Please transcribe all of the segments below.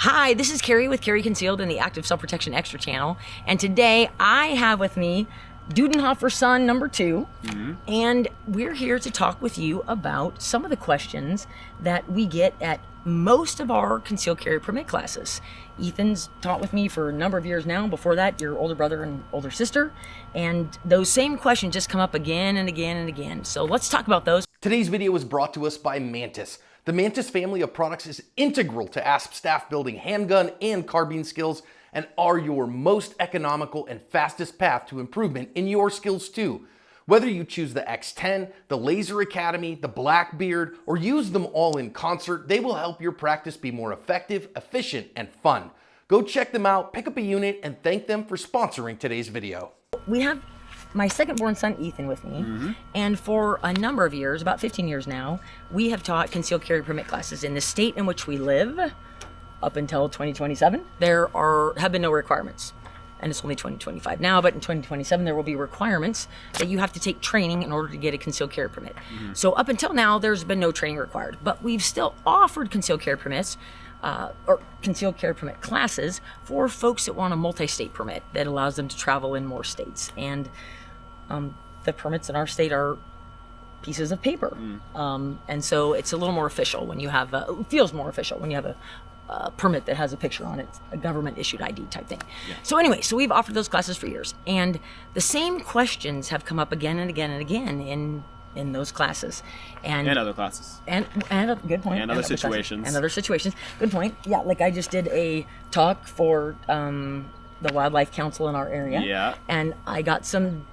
Hi, this is Carrie with Carrie Concealed in the Active Self-Protection Extra channel. And today I have with me Dudenhofer's son, number 2. And we're here to talk with you about some of the questions that we get at most of our concealed carry permit classes. Ethan's taught with me for a number of years now. Before that, your older brother and older sister. And those same questions just come up again and again and again. So let's talk about those. Today's video is brought to us by Mantis. The Mantis family of products is integral to ASP staff building handgun and carbine skills and are your most economical and fastest path to improvement in your skills too. Whether you choose the X10, the Laser Academy, the Blackbeard, or use them all in concert, they will help your practice be more effective, efficient, and fun. Go check them out, pick up a unit, and thank them for sponsoring today's video. We have my second-born son, Ethan, with me, and for a number of years, about 15 years now, we have taught concealed carry permit classes in the state in which we live up until 2027. There have been no requirements, and it's only 2025 now, but in 2027 there will be requirements that you have to take training in order to get a concealed carry permit. So up until now, there's been no training required, but we've still offered concealed carry permits or concealed carry permit classes for folks that want a multi-state permit that allows them to travel in more states. And the permits in our state are pieces of paper. And so it's a little more official when you have, it feels more official when you have a permit that has a picture on it, a government issued ID type thing. So anyway, so we've offered those classes for years. And the same questions have come up again and again and again in those classes. And other classes. And good point. And other situations. And other situations. Good point. Yeah, like I just did a talk for the Wildlife Council in our area. Yeah. And I got some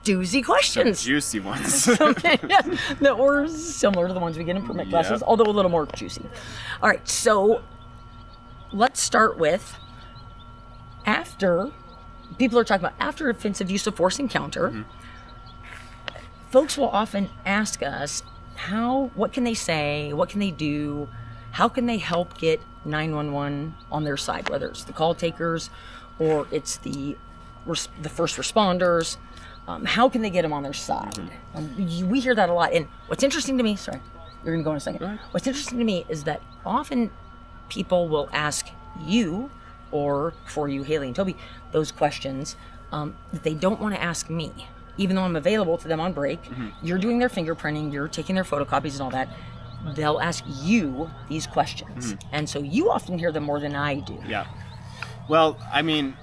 doozy questions. Some juicy ones. That were similar to the ones we get in permit classes, although a little more juicy. All right, so let's start with after offensive use of force encounter, folks will often ask us what can they say, what can they do, how can they help get 911 on their side, whether it's the call takers or it's the first responders. How can they get them on their side? We hear that a lot. And what's interesting to me, sorry, you're going to go in a second. Right. What's interesting to me is that often people will ask you, or for you, Haley and Toby, those questions that they don't want to ask me. Even though I'm available to them on break, you're doing their fingerprinting, you're taking their photocopies and all that, they'll ask you these questions. And so you often hear them more than I do. Yeah. Well, I mean,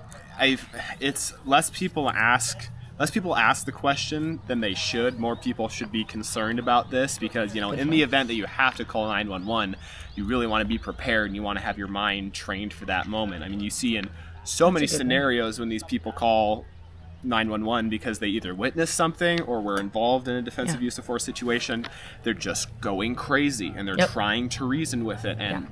it's less people ask the question than they should. More people should be concerned about this because, in the event that you have to call 911, you really want to be prepared and you want to have your mind trained for that moment. I mean, you see in so many scenarios when these people call 911 because they either witnessed something or were involved in a defensive use of force situation, they're just going crazy and they're trying to reason with it. And,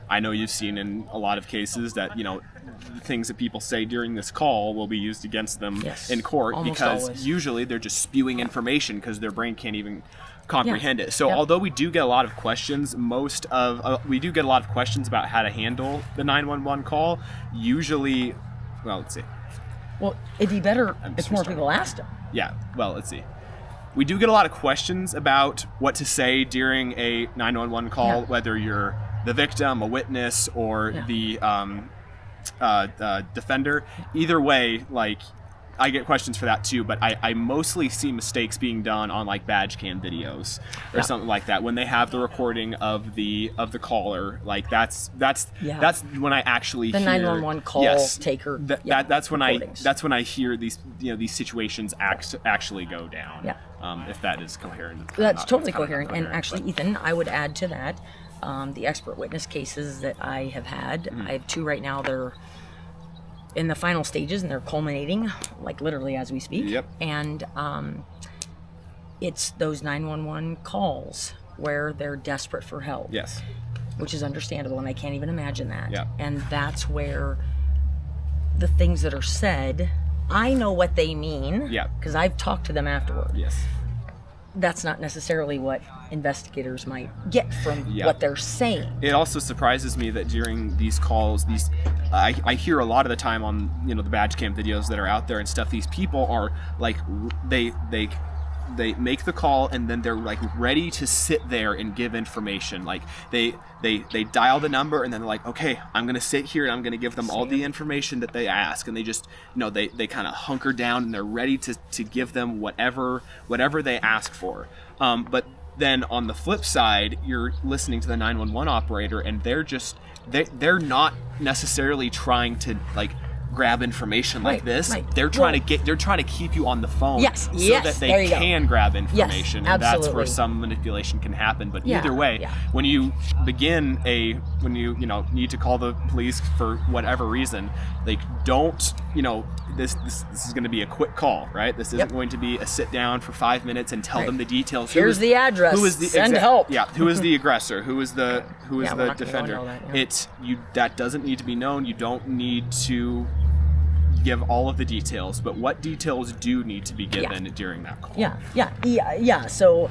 I know you've seen in a lot of cases that, the things that people say during this call will be used against them in court because always. Usually they're just spewing information because their brain can't even comprehend it. So although we do get a lot of questions, we do get a lot of questions about how to handle the 911 call. Usually, well, let's see. Well, it'd be better if more people asked them. Yeah, well, let's see. We do get a lot of questions about what to say during a 911 call, whether you're the victim, a witness, or the defender. Either way, I get questions for that too, but I mostly see mistakes being done on badge cam videos or something like that when they have the recording of the caller. That's when I actually the hear 911 call taker. That's when I hear these these situations actually go down. If that is coherent. That's totally coherent. And actually, Ethan, I would add to that the expert witness cases that I have had. I have 2 right now. They're in the final stages and they're culminating, literally as we speak. And it's those 911 calls where they're desperate for help. Which is understandable, and I can't even imagine that. And that's where the things that are said, I know what they mean because I've talked to them afterward. That's not necessarily what investigators might get from what they're saying. It also surprises me that during these calls, I hear a lot of the time on the badge cam videos that are out there and stuff, these people are they they make the call, and then they're like ready to sit there and give information. Like they dial the number, and then they're like, okay, I'm gonna sit here and I'm gonna give them all the information that they ask, and they just, you know, they kind of hunker down and they're ready to give them whatever they ask for. But then on the flip side, you're listening to the 911 operator, and they're not necessarily trying to like grab information like this. Right. They're trying to keep you on the phone, so that they can grab information, and that's where some manipulation can happen. But either way, when you begin when you need to call the police for whatever reason, like, don't, you know, this is going to be a quick call, right? This isn't going to be a sit down for 5 minutes and tell them the details. Here's the address. Who is the send help? Yeah. Who is the aggressor? Who is the defender? That, that doesn't need to be known. You don't need to give all of the details, but what details do need to be given during that call? Yeah. So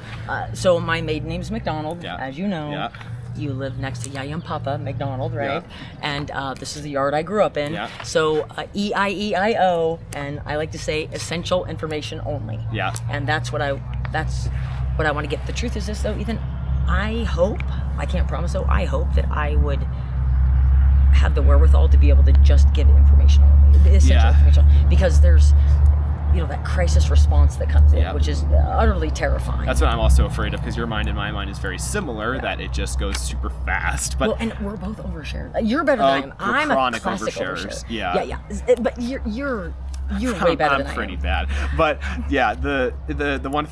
my maiden name's McDonald, as you know. Yeah. You live next to Yaya and Papa McDonald, right? Yeah. And this is the yard I grew up in. Yeah. So EIEIO, and I like to say essential information only. Yeah. And that's what I want to get. The truth is this, though, Ethan. I can't promise, though, I hope that I would have the wherewithal to be able to just give information only, the essential information, because there's, you know, that crisis response that comes in, which is utterly terrifying. That's what I'm also afraid of, because your mind and my mind is very similar, that it just goes super fast. But and we're both overshared. You're better than I am. I'm a classic oversharer. Yeah. But you're way better than I am. I'm pretty bad. But the one,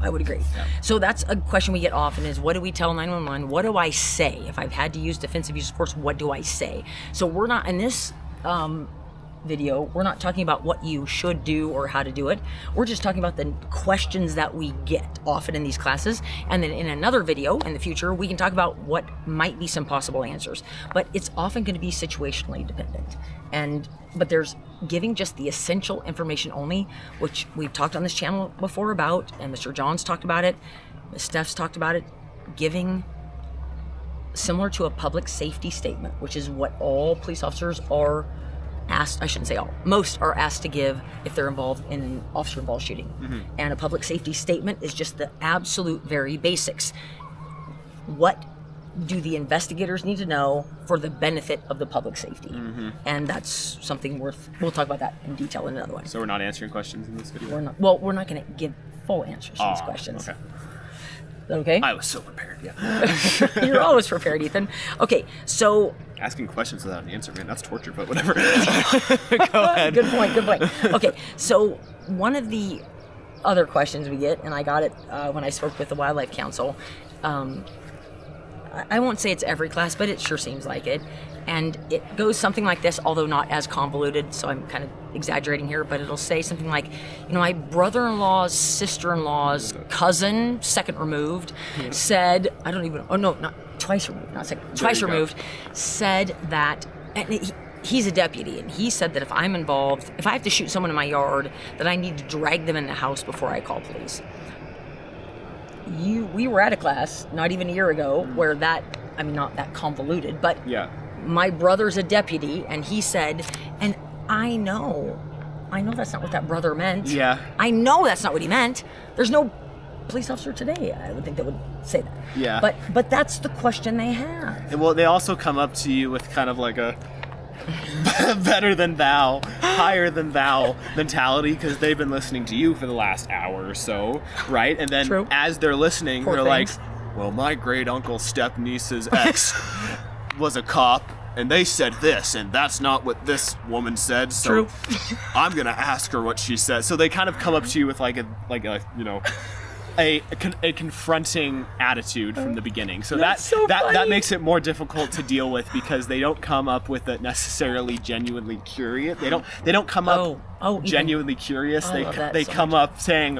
I would agree. Yeah. So that's a question we get often is, what do we tell 911? What do I say? If I've had to use defensive use of force, what do I say? So we're not, in this video, we're not talking about what you should do or how to do it. We're just talking about the questions that we get often in these classes. And then in another video in the future, we can talk about what might be some possible answers. But it's often going to be situationally dependent. But there's giving just the essential information only, which we've talked on this channel before about, and Mr. John's talked about it, Ms. Steph's talked about it, giving similar to a public safety statement, which is what all police officers are asked, I shouldn't say all, most are asked to give if they're involved in an officer-involved shooting. Mm-hmm. And a public safety statement is just the absolute very basics. What do the investigators need to know for the benefit of the public safety? Mm-hmm. And that's something we'll talk about that in detail in another one. So we're not answering questions in this video? We're not going to give full answers to these questions. Okay? I was so prepared, yeah. You're always prepared, Ethan. Okay, so... Asking questions without an answer, man, that's torture, but whatever. Go ahead. Good point. Okay, so one of the other questions we get, and I got it when I spoke with the Wildlife Council, I won't say it's every class, but it sure seems like it. And it goes something like this, although not as convoluted, so I'm kind of exaggerating here, but it'll say something like, my brother-in-law's sister-in-law's cousin, second removed, said, twice removed, said that, and he's a deputy, and he said that if I'm involved, if I have to shoot someone in my yard, that I need to drag them in the house before I call police. We were at a class not even a year ago where that, not that convoluted, but my brother's a deputy, and he said, and I know that's not what that brother meant. Yeah. I know that's not what he meant. There's no police officer today, I would think, that would say that. Yeah. But that's the question they have. Well, they also come up to you with kind of like a better than thou, higher than thou mentality, because they've been listening to you for the last hour or so, right? And then as they're listening, they're like, well, my great uncle step-niece's ex was a cop, and they said this, and that's not what this woman said, so I'm gonna ask her what she said. So they kind of come up to you with like a confronting attitude from the beginning. So that makes it more difficult to deal with, because they don't come up with it necessarily genuinely curious. They don't come up genuinely curious. They come up saying,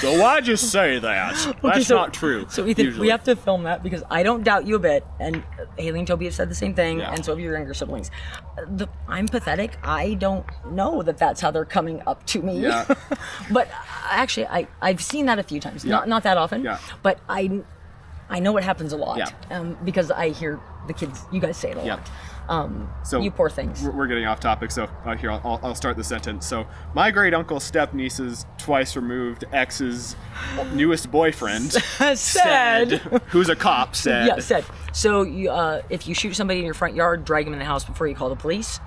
so why'd you say that? That's not true. So Ethan, usually. We have to film that, because I don't doubt you a bit, and Haley and Toby have said the same thing, and so have your younger siblings. I'm pathetic. I don't know that that's how they're coming up to me. Yeah. But actually, I've seen that a few times. Not that often. Yeah. But I know it happens a lot. Yeah. Because I hear the kids, you guys say it a lot. So you poor things. We're getting off topic, so here I'll start the sentence. So my great uncle's step niece's twice removed ex's newest boyfriend Said. who's a cop said. Yeah, said. So you, if you shoot somebody in your front yard, drag them in the house before you call the police.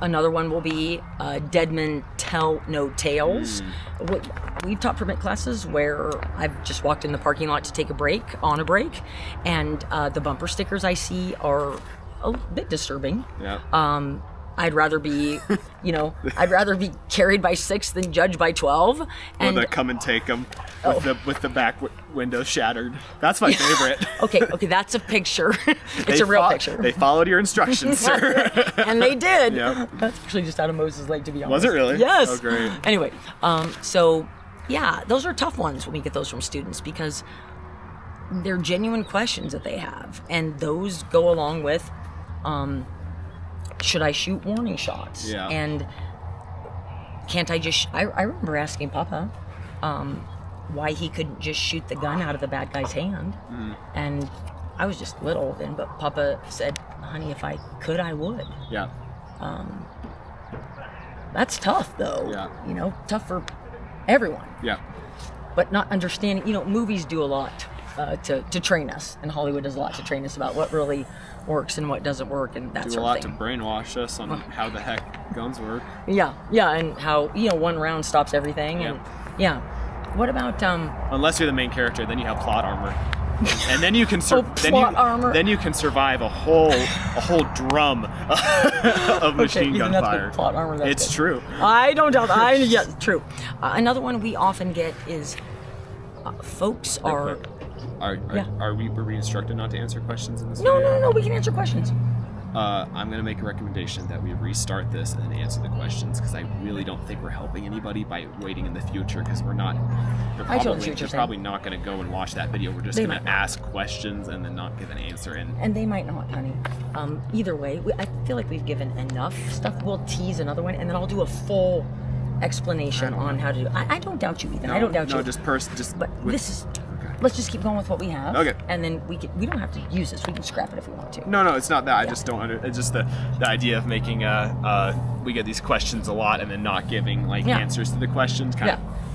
Another one will be dead men tell no tales. We've taught permit classes where I've just walked in the parking lot to take a break, and the bumper stickers I see are a bit disturbing. Yeah. I'd rather be, I'd rather be carried by 6 than judged by 12. And Or the come and take them with the back window shattered. That's my favorite. Okay, that's a picture. It's a real picture. They followed your instructions, sir. And they did. Yeah. That's actually just out of Moses Lake, to be honest. Was it really? Yes. Oh, great. Anyway, so yeah, those are tough ones when we get those from students because they're genuine questions that they have, and those go along with, should I shoot warning shots? Yeah. And can't I just? I remember asking Papa why he couldn't just shoot the gun out of the bad guy's hand, and I was just little then, but Papa said, "Honey, if I could, I would." Yeah. That's tough, though. Yeah. Tough for everyone. Yeah. But not understanding, movies do a lot to train us, and Hollywood does a lot to train us about what really works and what doesn't work, and that Do a sort lot of to thing. brainwash us on how the heck guns work. Yeah, and how one round stops everything, and Yeah. What about Unless you're the main character, then you have plot armor, and then you can armor. then you can survive a whole drum of machine gun that's fire. good plot armor, that's It's good. true. I don't doubt that. Yeah, true. Another one we often get is folks are. Were we instructed not to answer questions in this No, video? we can answer questions. I'm going to make a recommendation that we restart this and answer the questions because I really don't think we're helping anybody by waiting in the future because we're not. I totally see what you're They're probably not going to go and watch that video. We're just They going to might. ask questions and then not give an answer. And they might not, honey. Either way, I feel like we've given enough stuff. We'll tease another one, and then I'll do a full explanation on how to do it. I don't doubt you, Ethan. I don't doubt you. But this is... Let's just keep going with what we have. Okay. And then we don't have to use this. We can scrap it if we want to. No, it's not that. I just don't it's just the idea of making we get these questions a lot and then not giving answers to the questions.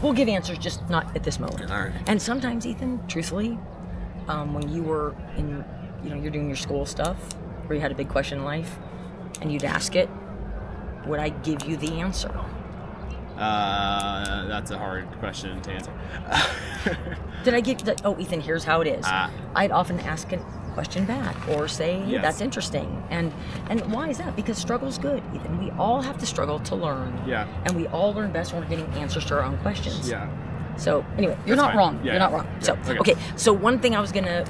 We'll give answers, just not at this moment. All right. And sometimes, Ethan, truthfully, when you were in, you're doing your school stuff, where you had a big question in life, and you'd ask it, would I give you the answer? That's a hard question to answer. Did I give? Ethan, here's how it is. I'd often ask a question back, or say, "Hey, Yes. that's interesting." And why is that? Because struggle's good, Ethan. We all have to struggle to learn. Yeah. And we all learn best when we're getting answers to our own questions. Yeah. So anyway, you're That's not fine. wrong. Yeah, You're not yeah. wrong. Yeah, So okay. So one other thing I was gonna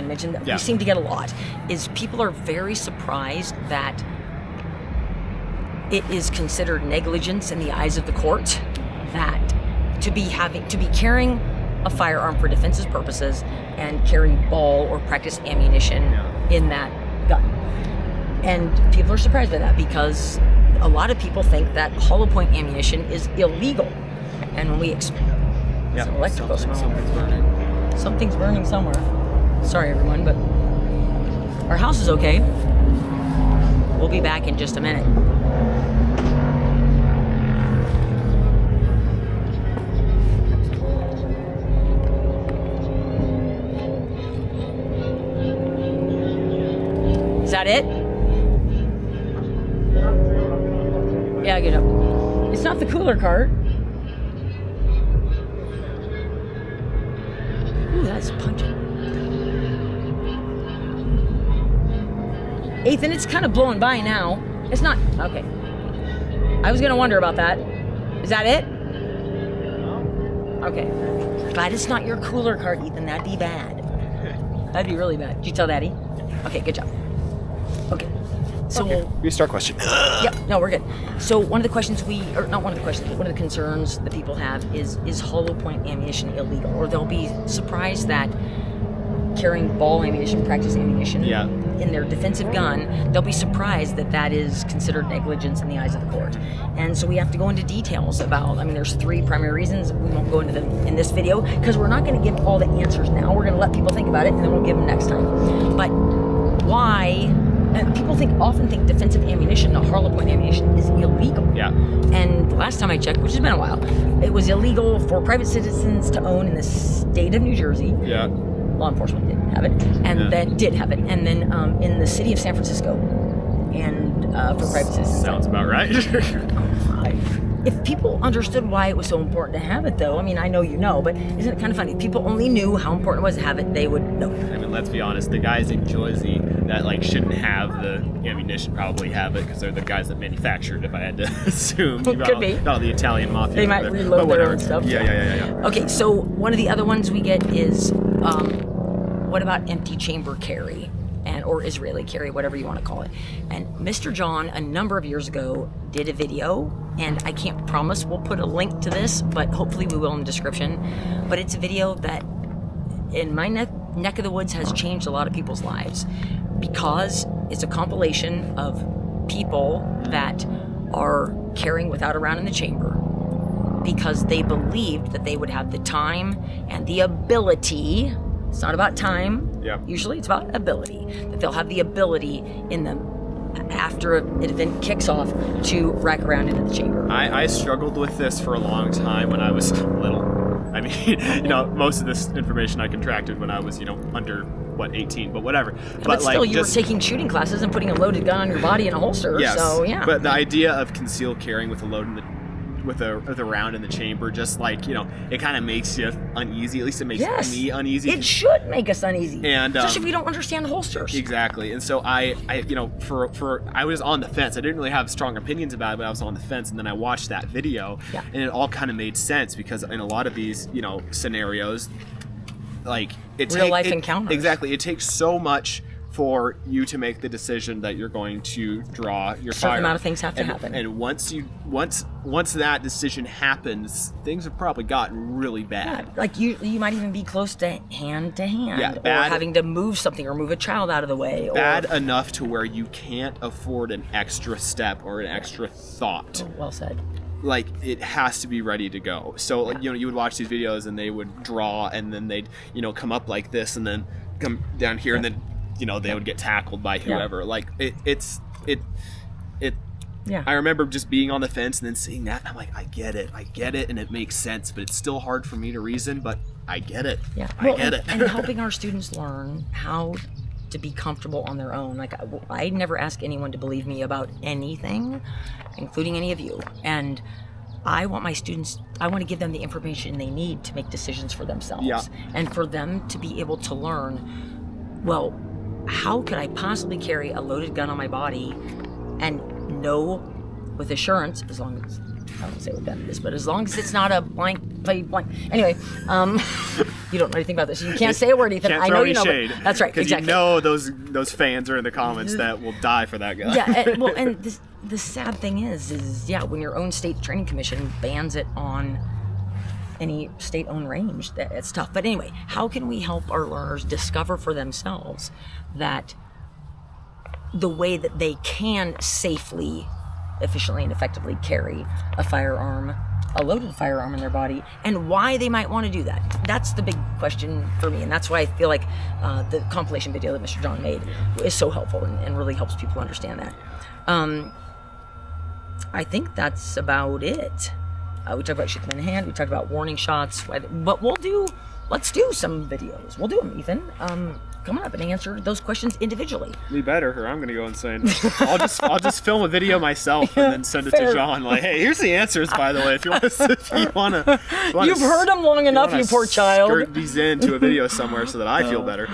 mention that we seem to get a lot is people are very surprised that it is considered negligence in the eyes of the court that to be carrying a firearm for defensive purposes and carry ball or practice ammunition in that gun. And people are surprised by that because a lot of people think that hollow point ammunition is illegal. And when we some electrical smell. Something's burning somewhere. Sorry everyone, but our house is okay. We'll be back in just a minute. Is that it? Yeah, get up. It's not the cooler cart. Ooh, that's pungent. Ethan, it's kind of blowing by now. It's not... Okay. I was going to wonder about that. Is that it? Okay. Glad it's not your cooler cart, Ethan. That'd be bad. That'd be really bad. Did you tell Daddy? Okay, good job. Okay. So Restart question. Yep, no, we're good. So one of the questions one of the concerns that people have is hollow point ammunition illegal? Or they'll be surprised that carrying ball ammunition, practice ammunition, Yeah. in their defensive gun, they'll be surprised that that is considered negligence in the eyes of the court. And so we have to go into details about, I mean, there's 3 primary reasons. We won't go into them in this video because we're not going to give all the answers now. We're going to let people think about it and then we'll give them next time. But why, people often think defensive ammunition, the Harlow point ammunition, is illegal. Yeah. And the last time I checked, which has been a while, it was illegal for private citizens to own in the state of New Jersey. Yeah. Law enforcement didn't have it, and then did have it, and then in the city of San Francisco, and for private citizens. Sounds about right. If people understood why it was so important to have it, though, I mean, I know you know, but isn't it kind of funny? If people only knew how important it was to have it, they would know. I mean, let's be honest. The guys in Jersey that like shouldn't have the ammunition probably have it because they're the guys that manufactured. If I had to assume, Could be. All the Italian mafia. They might reload their own stuff. Yeah. Okay, so one of the other ones we get is, what about empty chamber carry? Or Israeli carry, whatever you want to call it. And Mr. John, a number of years ago, did a video, and I can't promise we'll put a link to this, but hopefully we will in the description. But it's a video that, in my neck of the woods, has changed a lot of people's lives because it's a compilation of people that are carrying without a round in the chamber because they believed that they would have the time and the ability. It's not about time. Yeah. Usually it's about ability. That they'll have the ability in them after an event kicks off to rack around into the chamber. I struggled with this for a long time when I was little. I mean, most of this information I contracted when I was, under, 18, but whatever. But still, you were taking shooting classes and putting a loaded gun on your body in a holster, yes, so yeah. But the idea of concealed carrying with a load in the with a round in the chamber, just like, it kind of makes you uneasy. At least it makes me uneasy. It should make us uneasy. And especially if we don't understand holsters. Exactly. And so I was on the fence. I didn't really have strong opinions about it, but I was on the fence, and then I watched that video, and it all kind of made sense because in a lot of these, scenarios, like real life encounters. Exactly. It takes so much for you to make the decision that you're going to draw your certain fire. amount of things have to happen. And once that decision happens, things have probably gotten really bad. Yeah, like you might even be close to hand, yeah, or having to move something or move a child out of the way. Bad enough to where you can't afford an extra step or an extra thought. Oh, well said. Like, it has to be ready to go. So, you would watch these videos and they would draw, and then they'd, come up like this, and then come down here, and then they would get tackled by whoever. Yeah. Like it. Yeah. I remember just being on the fence and then seeing that, and I'm like, I get it, and it makes sense, but it's still hard for me to reason, but I get it. Yeah. I get it. And helping our students learn how to be comfortable on their own. Like, I never ask anyone to believe me about anything, including any of you. And I want my students, I want to give them the information they need to make decisions for themselves. Yeah. And for them to be able to learn, well, how could I possibly carry a loaded gun on my body and know with assurance, as long as, I don't say we've done this, but as long as it's not a blank. Anyway, you don't know anything about this. You can't say a word, Ethan. Can't I throw know any you know. shade. That's right, Because exactly. those fans are in the comments that will die for that guy. Yeah, and the sad thing is when your own state training commission bans it on any state-owned range, it's tough. But anyway, how can we help our learners discover for themselves that the way that they can safely, efficiently, and effectively carry a loaded firearm in their body, and why they might want to do that? That's the big question for me, and that's why I feel like the compilation video that Mr. John made is so helpful and really helps people understand that. I think that's about it. We talked about shooting them in the hand. We talked about warning shots. But let's do some videos. We'll do them, Ethan. Coming up and answer those questions individually. We better, or I'm going to go insane. I'll just film a video myself and then send it to John. Like, hey, here's the answers, by the way. If you want to, you've heard them long enough, you poor child. Skirt these into a video somewhere so that I feel better.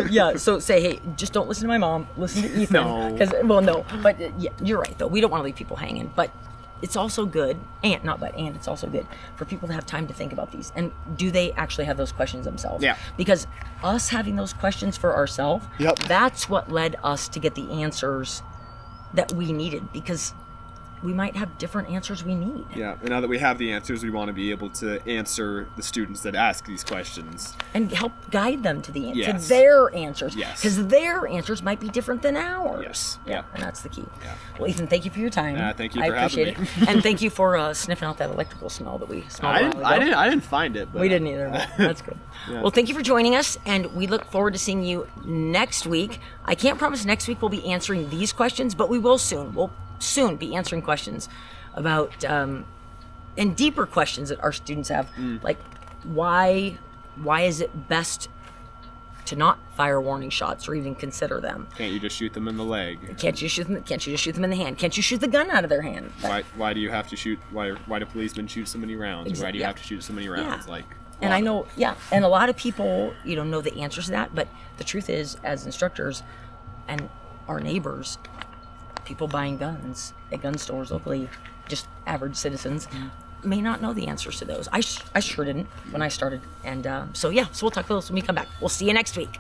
Yeah. So say, hey, just don't listen to my mom. Listen to Ethan. No. But yeah, you're right though. We don't want to leave people hanging, but. It's also good, and it's also good for people to have time to think about these. And do they actually have those questions themselves? Yeah. Because us having those questions for ourselves, that's what led us to get the answers that we needed. Because we might have different answers we need. Yeah, and now that we have the answers, we want to be able to answer the students that ask these questions. And help guide them to to Yes. their answers. Yes. Because their answers might be different than ours. Yes. Yeah. And that's the key. Yeah. Well, Ethan, thank you for your time. Thank you I for having appreciate me. it. And thank you for sniffing out that electrical smell that we smelled a while ago. I didn't find it. But We didn't either. But that's good. Yeah. Well, thank you for joining us, and we look forward to seeing you next week. I can't promise next week we'll be answering these questions, but we will soon. We'll soon be answering questions about and deeper questions that our students have, like why is it best to not fire warning shots or even consider them? Can't you just shoot them in the leg? Can't you just shoot them in the hand? Can't you shoot the gun out of their hand? Why do you have to shoot? Why do policemen shoot so many rounds? Or why do you have to shoot so many rounds? Yeah. Like, And I know, and a lot of people, know the answers to that, but the truth is, as instructors and our neighbors, people buying guns at gun stores locally, just average citizens, may not know the answers to those. I sure didn't when I started. And so we'll talk about those when we come back. We'll see you next week.